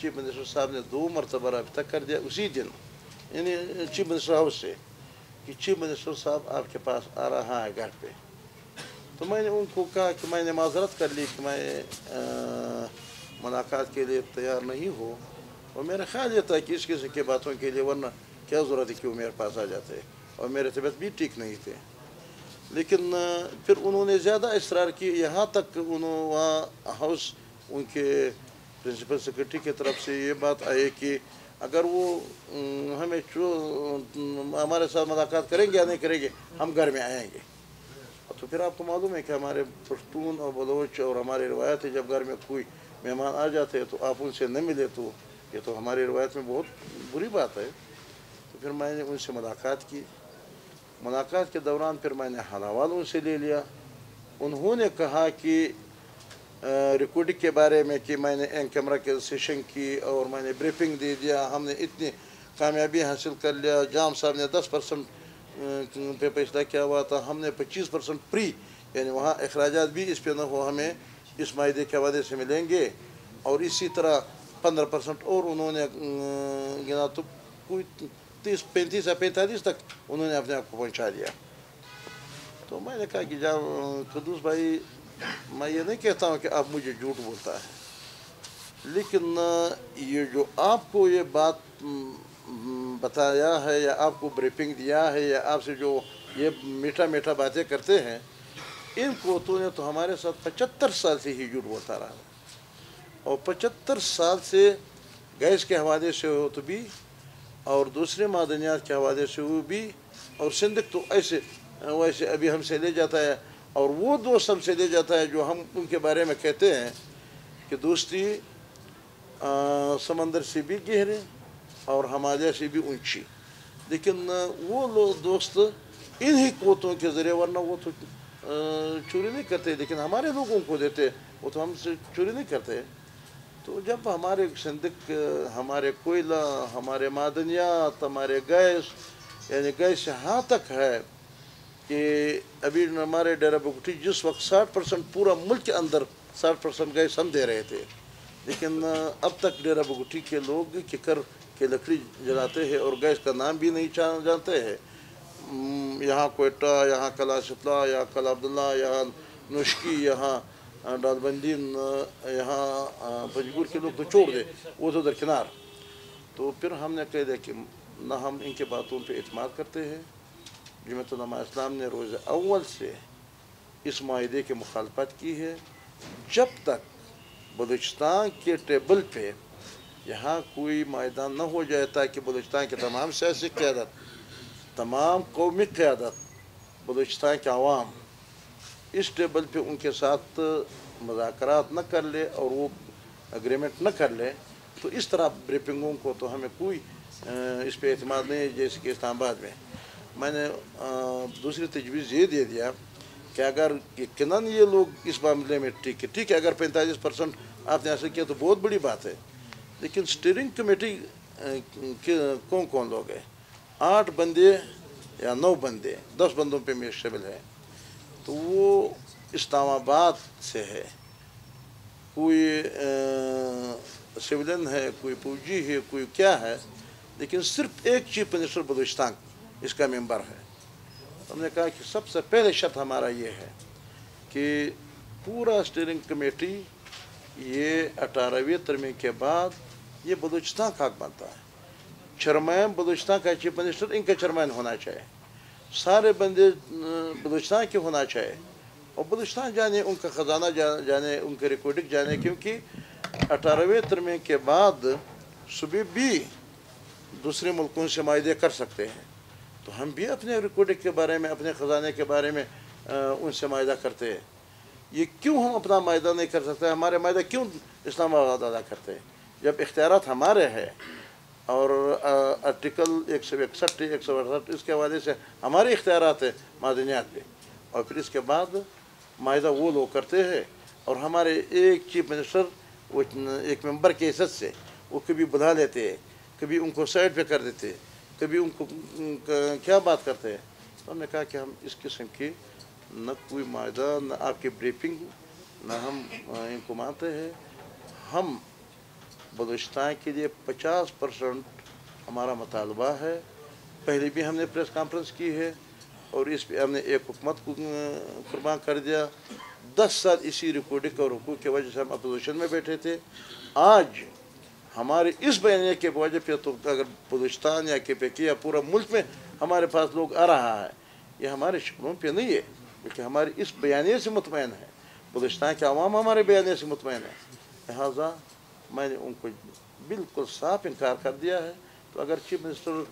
Chief minister साहब ने 2 मरतबा रब्ता कर दिया उसी दिन, यानी चीफ मिनिस्टर हाउस से, कि चीफ मिनिस्टर साहब आपके पास आ रहा है घर पे। तो मैंने उनको कहा कि मैंने माजरत कर ली कि मैं मुलाकात के लिए तैयार नहीं हो, और मेरा ख्याल ये था कि इस किस्म की बातों के लिए, वरना क्या ज़रूरत है कि वो मेरे पास आ जाते, और मेरे तबीयत भी ठीक नहीं थे। लेकिन फिर उन्होंने ज़्यादा इसरार किया, यहाँ तक उन्होंने वहाँ हाउस उनके प्रिंसिपल सेक्रेटरी की तरफ से ये बात आई कि अगर वो हमें हमारे साथ मुलाकात करेंगे या नहीं करेंगे, हम घर में आएंगे। तो फिर आपको मालूम है कि हमारे पश्तून और बलोच और हमारी रवायत है, जब घर में कोई मेहमान आ जाते हैं तो आप उनसे न मिले तो ये तो हमारी रवायत में बहुत बुरी बात है। तो फिर मैंने उनसे मुलाकात की। मुलाकात के दौरान फिर मैंने हाल उनसे ले लिया। उन्होंने कहा कि रिकॉर्डिंग के बारे में कि मैंने इन कैमरा के सेशन की और मैंने ब्रीफिंग दे दिया, हमने इतनी कामयाबी हासिल कर लिया, जाम साहब ने 10% पे फैसला किया हुआ था, हमने 25% फ्री, यानी वहाँ अखराजात भी इस पे न हो, हमें इस मायदे के हवाले से मिलेंगे, और इसी तरह 15% और उन्होंने गिना, तो कोई 30-35 या 45 तक उन्होंने अपने आप को पहुँचा दिया। तो मैंने कहा कि जब कुद्दूस भाई, मैं ये नहीं कहता हूँ कि आप मुझे झूठ बोलता है, लेकिन ये जो आपको ये बात बताया है या आपको ब्रीफिंग दिया है या आपसे जो ये मीठा मीठा बातें करते हैं, इन कोतों ने तो हमारे साथ 75 साल से ही झूठ बोलता रहा, और 75 साल से गैस के हवाले से हो तो भी, और दूसरे मादनियात के हवाले से हो भी, और सिंदक तो ऐसे वैसे अभी हमसे ले जाता है, और वो दोस्त हमसे ले जाता है जो हम उनके बारे में कहते हैं कि दोस्ती समंदर से भी गहरे और हिमालय से भी ऊंची। लेकिन वो लोग दोस्त इन्हीं कोतों के ज़रिए, वरना वो तो चोरी नहीं करते, लेकिन हमारे लोगों को देते, वो तो हमसे चोरी नहीं करते। तो जब हमारे सिंदक, हमारे कोयला, हमारे मादनियात, हमारे गैस, यानी गैस यहाँ तक है कि अभी हमारे डेरा बगुठी जिस वक्त 60% पूरा मुल्क के अंदर 60% गैस हम दे रहे थे, लेकिन अब तक डेरा बगुठी के लोग किकर के लकड़ी जलाते हैं और गैस का नाम भी नहीं जानते हैं। यहाँ कोयटा, यहाँ कला शितला, यहाँ कला अब्दुल्ला, यहाँ नुश्की, यहाँ डालबंदीन, यहाँ पंजगुर के लोग तो छोड़ दे, वो तो दरकिनार। तो फिर हमने कह दिया कि न हम इनके बातों पे इत्माद करते हैं। जमात उलमा इस्लाम ने रोज़ अव्वल से इस मायदे की मुखालफत की है। जब तक बलूचिस्तान के टेबल पे यहाँ कोई मैदान न हो जाए ताकि बलूचिस्तान के तमाम सियासी क़यादत, तमाम कौमी क़यादत, बलूचिस्तान के अवाम इस टेबल पे उनके साथ मुज़ाकरात न कर ले और वो एग्रीमेंट न कर ले, तो इस तरह ब्रीफिंगों को तो हमें कोई इस पर एतमाद नहीं है। जैसे कि इस्लामाबाद में मैंने दूसरी तजवीज़ ये दे दिया कि अगर यकीनन ये लोग इस मामले में ठीक है, अगर 45% आपने हासिल किया तो बहुत बड़ी बात है, लेकिन स्टीयरिंग कमेटी के कौन कौन लोग हैं? 8 बंदे या 9 बंदे, 10 बंदों पे में शामिल है। तो वो इस्लामाबाद से है, कोई सिविलियन है, कोई फौजी है, कोई क्या है, लेकिन सिर्फ एक चीफ मिनिस्टर बलूचिस्तान इसका मेंबर है। हमने कहा कि सबसे पहले शर्त हमारा ये है कि पूरा स्टीयरिंग कमेटी ये 18वीं तरमीम के बाद ये बलूचिस्तान का हक बनता है। चेयरमैन बलूचिस्तान का चीफ मिनिस्टर इनका चेयरमैन होना चाहिए, सारे बंदे बलूचिस्तान के होना चाहिए, और बलूचिस्तान जाने, उनका ख़जाना जाने, उनके रिकॉर्डिंग जाने, क्योंकि 18वीं तरमीम के बाद सुबह भी दूसरे मुल्कों से मायदे कर सकते हैं। तो हम भी अपने रिकॉर्डिंग के बारे में, अपने ख़जाने के बारे में उनसे मायदा करते हैं। ये क्यों हम अपना मायदा नहीं कर सकते? हमारे मायदा क्यों इस्लामाबाद अदा करते हैं जब इख्तियारात हमारे हैं? और आर्टिकल 161, 168 इसके हवाले से हमारे इख्तियारात है मादनियात पे, और फिर इसके बाद मायदा वो लोग करते हैं, और हमारे एक चीफ मिनिस्टर वो एक मेंबर के हिस्से से वो कभी बुला लेते हैं, कभी उनको साइड पे कर देते, कभी उनको क्या बात करते हैं। तो हमने कहा कि हम इस किस्म की न कोई मायदा, न आपकी ब्रीफिंग, न हम इनको मानते हैं। हम बलूचिस्तान के लिए 50% हमारा मुतालबा है। पहले भी हमने प्रेस कॉन्फ्रेंस की है और इस पे हमने एक हुकूमत को कुर्बान कर दिया। 10 साल इसी रिकॉर्डिंग और हुकूक की वजह से हम अपोजिशन में बैठे थे। आज हमारे इस बयानिया के वजह पे तो अगर बलूचिस्तान या KPK या पूरा मुल्क में हमारे पास लोग आ रहा है, ये हमारे शक्लों पे नहीं है, बल्कि हमारे इस बयानिया से मुतमईन है। बलूचिस्तान के अवाम हमारे बयानिया से मुतमईन है। लिहाजा मैंने उनको बिल्कुल साफ इनकार कर दिया है। तो अगर चीफ मिनिस्टर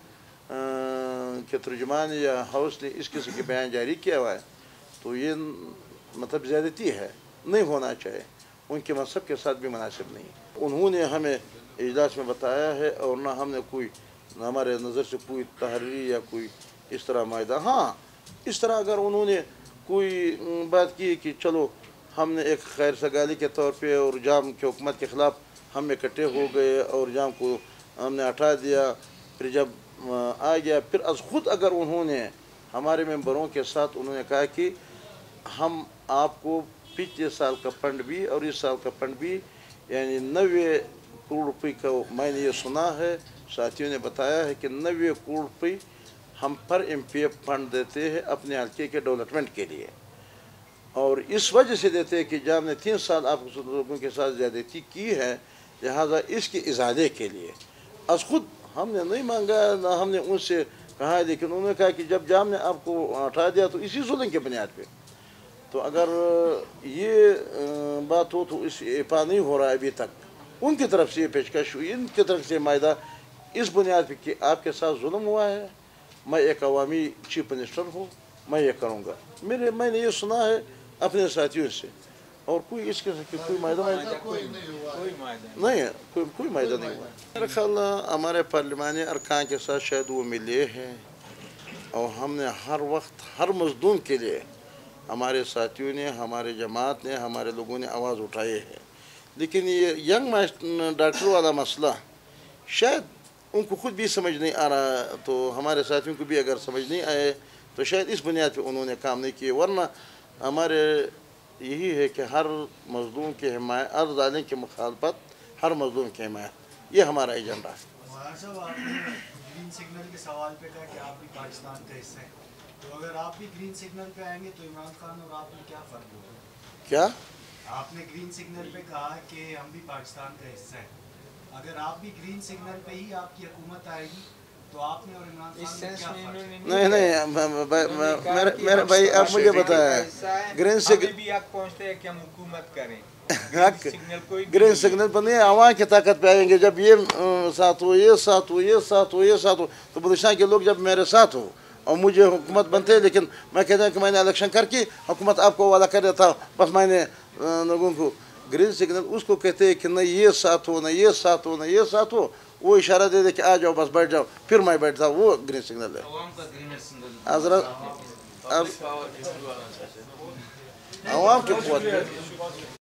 के तर्जुमान या हाउस ने इस किस्म के बयान जारी किया हुआ है तो ये मतलब ज़्यादती है, नहीं होना चाहिए, उनके मकसद के साथ भी मुनासिब नहीं। उन्होंने हमें इजलास में बताया है और ना हमने कोई हमारे नज़र से कोई तहरीर या कोई इस तरह मायदा। हाँ, इस तरह अगर उन्होंने कोई बात की कि चलो हमने एक खैर सगाली के तौर पे और जाम की हुकूमत के ख़िलाफ़ हम इकट्ठे हो गए और जाम को हमने हटा दिया, फिर जब आ गया फिर अज खुद अगर उन्होंने हमारे मेंबरों के साथ उन्होंने कहा कि हम आपको पिछले साल का फंड भी और इस साल का फंड भी यानी 90 करोड़ रुपये का मैंने ये सुना है, साथियों ने बताया है कि 90 करोड़ रुपये हम पर MPF फंड देते हैं अपने हल्के के डेवलपमेंट के लिए और इस वजह से देते हैं कि जब हमने 3 साल आप लोगों के साथ ज़्यादती की है, लिहाजा इसके इजाले के लिए अज खुद हमने नहीं मांगा ना हमने उनसे कहा, लेकिन उन्होंने कहा कि जब जाम ने आपको हटा दिया तो इसी जुल्म के बुनियाद पे। तो अगर ये बात हो तो इस इफा नहीं हो रहा है अभी तक, उनकी तरफ से ये पेशकश हुई, इनकी तरफ से मायदा इस बुनियाद पे कि आपके साथ जुल्म हुआ है, मैं एक अवामी चीफ मिनिस्टर हूँ, मैं ये करूँगा। मैंने ये सुना है अपने साथियों से और कोई इसके कोई मायदा नहीं है, कोई मायदा नहीं हुआ। मेरा ख्याल हमारे पार्लिमानी अरकान के साथ शायद वो मिले हैं और हमने हर वक्त हर मजलूम के लिए हमारे साथियों ने, हमारे जमात ने, हमारे लोगों ने आवाज़ उठाई है। लेकिन ये यंग डॉक्टर वाला मसला शायद उनको खुद भी समझ नहीं आ रहा, तो हमारे साथियों को भी अगर समझ नहीं आए तो शायद इस बुनियाद पे उन्होंने काम नहीं किए। वरना हमारे यही है कि हर मजलूम की हिमायत, हर जालिम की मुखालफत, हर मजलूम की हिमायत, ये हमारा एजेंडा है। साहब, आपने ग्रीन सिग्नल के सवाल पे कहा कि आप भी पाकिस्तान का हिस्सा हैं, तो अगर आप भी ग्रीन सिग्नल पे आएंगे तो इमरान खान और आप में क्या फ़र्क होगा? क्या आपने ग्रीन सिग्नल पे कहा कि हम भी पाकिस्तान का हिस्सा हैं, अगर आप भी ग्रीन सिग्नल पे ही आपकी हुकूमत आएगी तो आपने और इमरान खान में क्या फ़र्क? नहीं, मेरा भाई आप मुझे बताया ग्रीन सिग्नल भी आप पहुंचते हैं कि हम हुकूमत करें, ग्रीन सिग्नल पर नहीं, आवाम की ताकत पे आएंगे। जब ये साथ हो, ये साथ हो, ये साथ हो, ये साथ हो, तो बलूचिस्तान के लोग जब मेरे साथ हो और मुझे हुकूमत बनते हैं, लेकिन मैं कहता हूँ कि मैंने इलेक्शन करके हुकूमत आपको वाला कर देता हूँ, बस मैंने लोगों को ग्रीन सिग्नल उसको कहते हैं कि न ये साथ हो, न ये साथ हो, न ये साथ हो, वो इशारा दे दे कि आ जाओ बस बैठ जाओ, फिर मैं बैठता हूँ, वो ग्रीन सिग्नल है। आवाम की क़ुव्वत